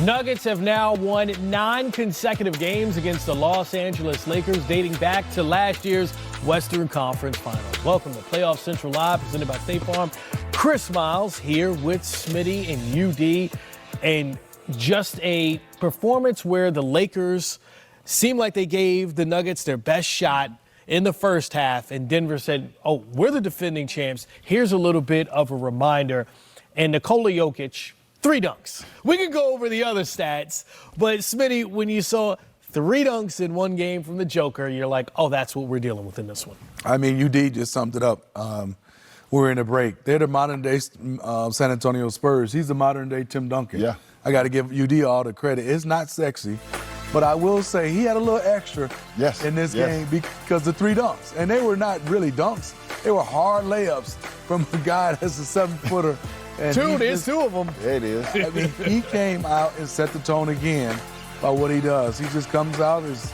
Nuggets have now won 9 consecutive games against the Los Angeles Lakers, dating back to last year's Western Conference Finals. Welcome to Playoff Central Live, presented by State Farm. Chris Miles here with Smitty and UD, and just a performance where the Lakers seemed like they gave the Nuggets their best shot in the first half, and Denver said, oh, we're the defending champs. Here's a little bit of a reminder. And Nikola Jokic, 3 dunks. We could go over the other stats, but Smitty, when you saw 3 dunks in one game from the Joker, you're like, oh, that's what we're dealing with in this one. I mean, UD just summed it up. We're in a break. They're the modern-day San Antonio Spurs. He's the modern-day Tim Duncan. Yeah. I got to give UD all the credit. It's not sexy, but I will say he had a little extra in this game because the 3 dunks. And they were not really dunks. They were hard layups from a guy that's a 7-footer. There's 2 of them. Yeah, it is. I mean, he came out and set the tone again by what he does. He just comes out, it's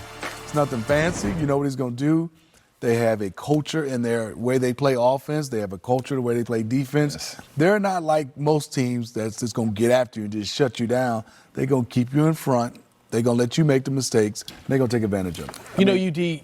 nothing fancy. You know what he's going to do. They have a culture in their way they play offense. They have a culture the way they play defense. Yes. They're not like most teams that's just going to get after you and just shut you down. They're going to keep you in front. They're going to let you make the mistakes. And they're going to take advantage of it. You know, UD,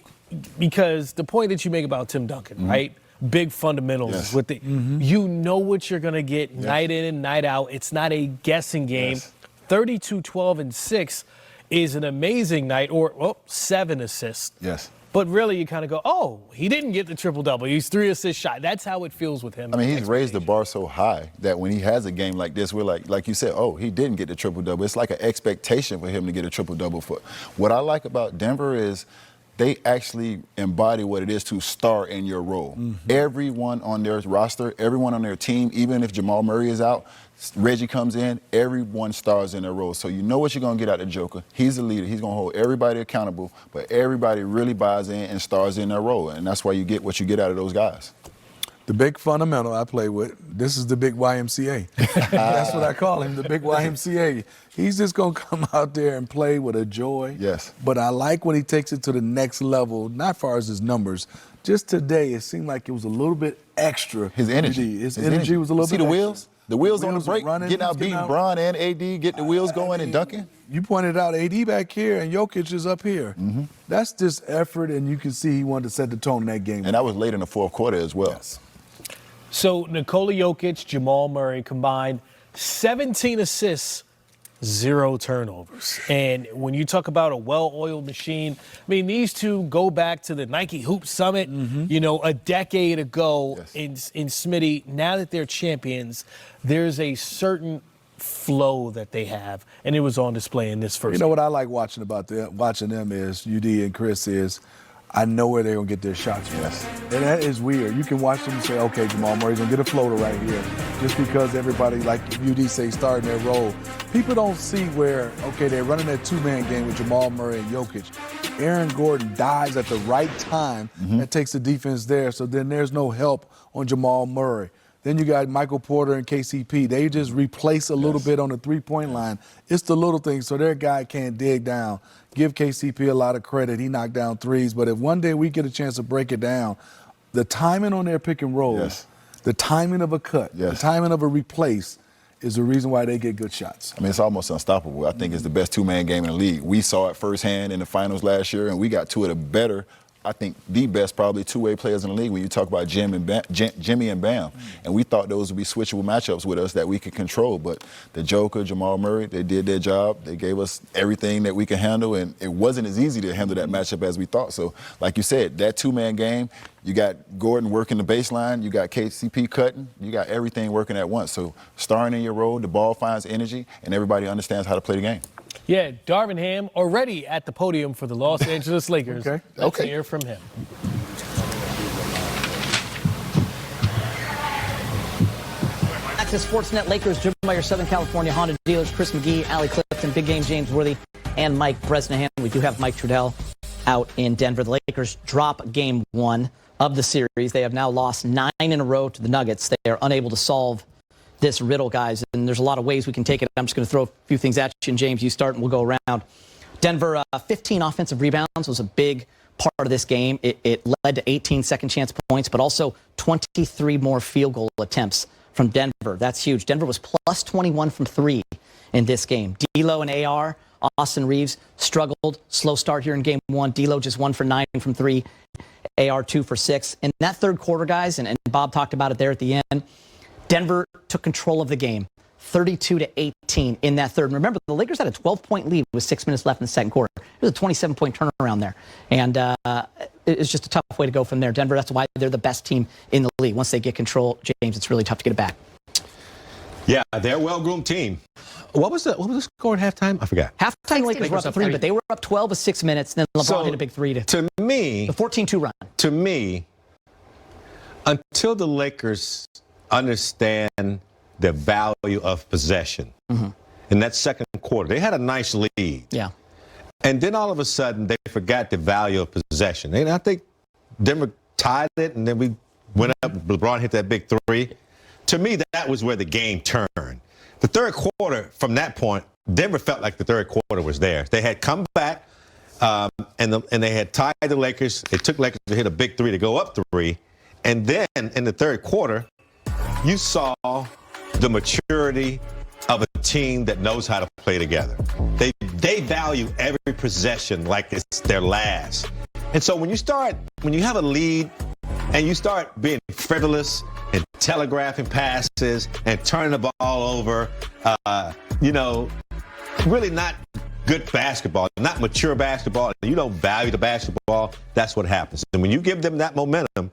because the point that you make about Tim Duncan, right? Big fundamentals with the you know what you're going to get night in and night out. It's not a guessing game. 32, 12, and 6 is an amazing night, or 7 assists. Yes. But really, you kind of go, oh, he didn't get the triple-double. He's 3 assist shy. That's how it feels with him. I mean, he's raised the bar so high that when he has a game like this, we're like you said, oh, he didn't get the triple-double. It's like an expectation for him to get a triple-double. What I like about Denver is they actually embody what it is to star in your role. Everyone on their roster, everyone on their team, even if Jamal Murray is out, Reggie comes in, everyone stars in their role. So you know what you're going to get out of Joker. He's the leader. He's going to hold everybody accountable, but everybody really buys in and stars in their role. And that's why you get what you get out of those guys. The big fundamental I play with, this is the big YMCA. That's what I call him, the big YMCA. He's just going to come out there and play with a joy. Yes. But I like when he takes it to the next level, not as far as his numbers. Just today, it seemed like it was a little bit extra. His energy. His energy was a little bit extra. See the extra. wheels? The wheels on the break, running, getting out beating Bron and AD, getting the wheels going and dunking. You pointed out AD back here and Jokic is up here. That's just effort, and you can see he wanted to set the tone in that game. And that was late in the fourth quarter as well. Yes. So Nikola Jokic, Jamal Murray combined 17 assists, 0 turnovers. And when you talk about a well-oiled machine, I mean, these two go back to the Nike Hoop Summit, you know, a decade ago in Smitty. Now that they're champions, there's a certain flow that they have, and it was on display in this first You know what I like watching them is, UD and Chris, is I know where they're going to get their shots from. And that is weird. You can watch them and say, okay, Jamal Murray's going to get a floater right here. Just because everybody, like UD say, starting their role. People don't see where, okay, they're running that 2-man game with Jamal Murray and Jokic. Aaron Gordon dives at the right time and takes the defense there, so then there's no help on Jamal Murray. Then you got Michael Porter and KCP. They just replace a little bit on the 3-point line. It's the little things, so their guy can't dig down. Give KCP a lot of credit. He knocked down 3s. But if one day we get a chance to break it down, the timing on their pick and rolls, the timing of a cut, the timing of a replace is the reason why they get good shots. I mean, it's almost unstoppable. I think it's the best 2-man game in the league. We saw it firsthand in the finals last year, and we got 2 of the better, I think the best probably 2-way players in the league when you talk about Jimmy and Bam. And we thought those would be switchable matchups with us that we could control. But the Joker, Jamal Murray, they did their job. They gave us everything that we could handle, and it wasn't as easy to handle that matchup as we thought. So, like you said, that 2-man game, you got Gordon working the baseline, you got KCP cutting, you got everything working at once. So starring in your role, the ball finds energy, and everybody understands how to play the game. Yeah, Darvin Ham already at the podium for the Los Angeles Lakers. Let's hear from him. Back to Sportsnet. Lakers driven by your Southern California Honda dealers, Chris McGee, Allie Clifton, Big Game James Worthy, and Mike Bresnahan. We do have Mike Trudell out in Denver. The Lakers drop game 1 of the series. They have now lost 9 in a row to the Nuggets. They are unable to solve this riddle, guys, and there's a lot of ways we can take it. I'm just going to throw a few things at you, and James, you start, and we'll go around. Denver, 15 offensive rebounds was a big part of this game. It led to 18 second chance points, but also 23 more field goal attempts from Denver. That's huge. Denver was plus 21 from 3 in this game. D'Lo and AR, Austin Reeves struggled. Slow start here in game 1. D'Lo just 1 for 9 from 3. AR 2 for 6. In that third quarter, guys, and Bob talked about it there at the end, Denver took control of the game. 32-18 in that third. And remember, the Lakers had a 12-point lead with 6 minutes left in the second quarter. It was a 27-point turnaround there. And it's just a tough way to go from there. Denver, that's why they're the best team in the league. Once they get control, James, it's really tough to get it back. Yeah, they're a well-groomed team. What was the score at halftime? I forgot. Halftime, Lakers were up 3, but they were up 12 with 6 minutes. Then LeBron hit a big 3 to me, the 14-2 run. To me, until the Lakers understand the value of possession in that second quarter, they had a nice lead. Yeah. And then all of a sudden, they forgot the value of possession. And I think Denver tied it, and then we went up. LeBron hit that big 3. To me, that was where the game turned. The third quarter, from that point, Denver felt like the third quarter was theirs. They had come back, and they had tied the Lakers. It took Lakers to hit a big 3 to go up 3. And then in the third quarter, you saw the maturity of a team that knows how to play together. They value every possession like it's their last. And so when you have a lead and you start being frivolous and telegraphing passes and turning the ball over, really not good basketball, not mature basketball, and you don't value the basketball, that's what happens. And when you give them that momentum,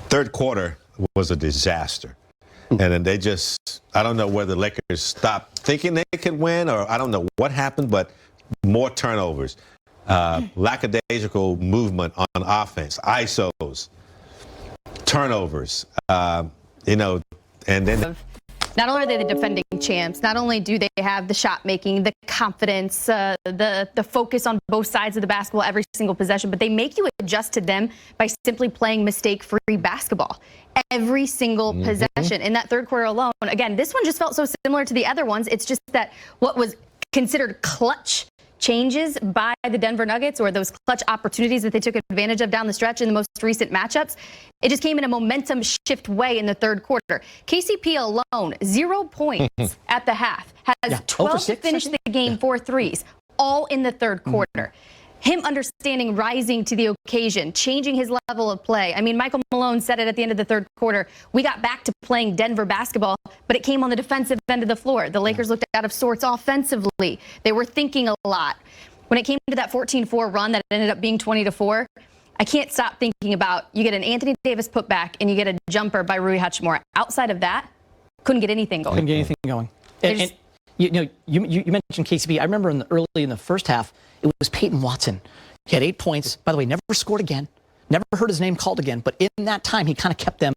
third quarter was a disaster. And then they just, I don't know whether the Lakers stopped thinking they could win, or I don't know what happened, but more turnovers, lackadaisical movement on offense, ISOs, turnovers, and then. Not only are they the defending champs, not only do they have the shot making, the confidence, the focus on both sides of the basketball every single possession, but they make you adjust to them by simply playing mistake-free basketball every single possession. In that third quarter alone, again, this one just felt so similar to the other ones. It's just that what was considered clutch changes by the Denver Nuggets, or those clutch opportunities that they took advantage of down the stretch in the most recent matchups, it just came in a momentum shift way in the third quarter. KCP alone, 0 points at the half, has 12 to finish the game, 4 threes, all in the third quarter. Him understanding, rising to the occasion, changing his level of play. I mean, Michael Malone said it at the end of the third quarter. We got back to playing Denver basketball, but it came on the defensive end of the floor. The Lakers looked out of sorts offensively. They were thinking a lot. When it came to that 14-4 run that ended up being 20-4, I can't stop thinking about, you get an Anthony Davis putback and you get a jumper by Rui Hachimura. Outside of that, couldn't get anything going. Couldn't get anything going. And you mentioned KCP. I remember early in the first half, it was Peyton Watson. He had 8 points. By the way, never scored again. Never heard his name called again. But in that time, he kind of kept them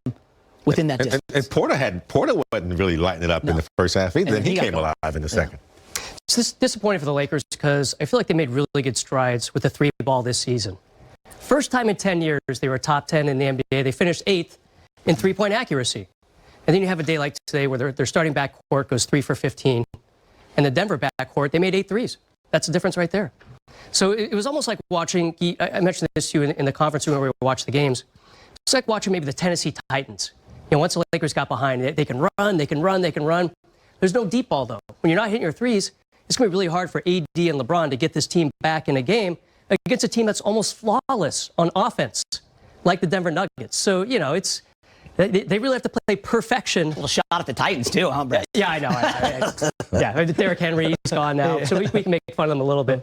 within that distance. And Porter wasn't really lighting it up in the first half either. Then he came alive in the second. It's disappointing for the Lakers because I feel like they made really good strides with the 3-ball this season. First time in 10 years they were top 10 in the NBA. They finished 8th in 3-point accuracy. And then you have a day like today where their starting backcourt goes 3 for 15. And the Denver backcourt, they made 8 threes. That's the difference right there. So it was almost like watching, I mentioned this to you in the conference room where we watched the games. It's like watching maybe the Tennessee Titans. Once the Lakers got behind, they can run, they can run, they can run. There's no deep ball, though. When you're not hitting your threes, it's going to be really hard for AD and LeBron to get this team back in a game against a team that's almost flawless on offense, like the Denver Nuggets. So, they really have to play perfection. A little shot at the Titans, too, huh, Brett? Yeah, I know. Yeah, Derrick Henry's gone now, so we can make fun of them a little bit.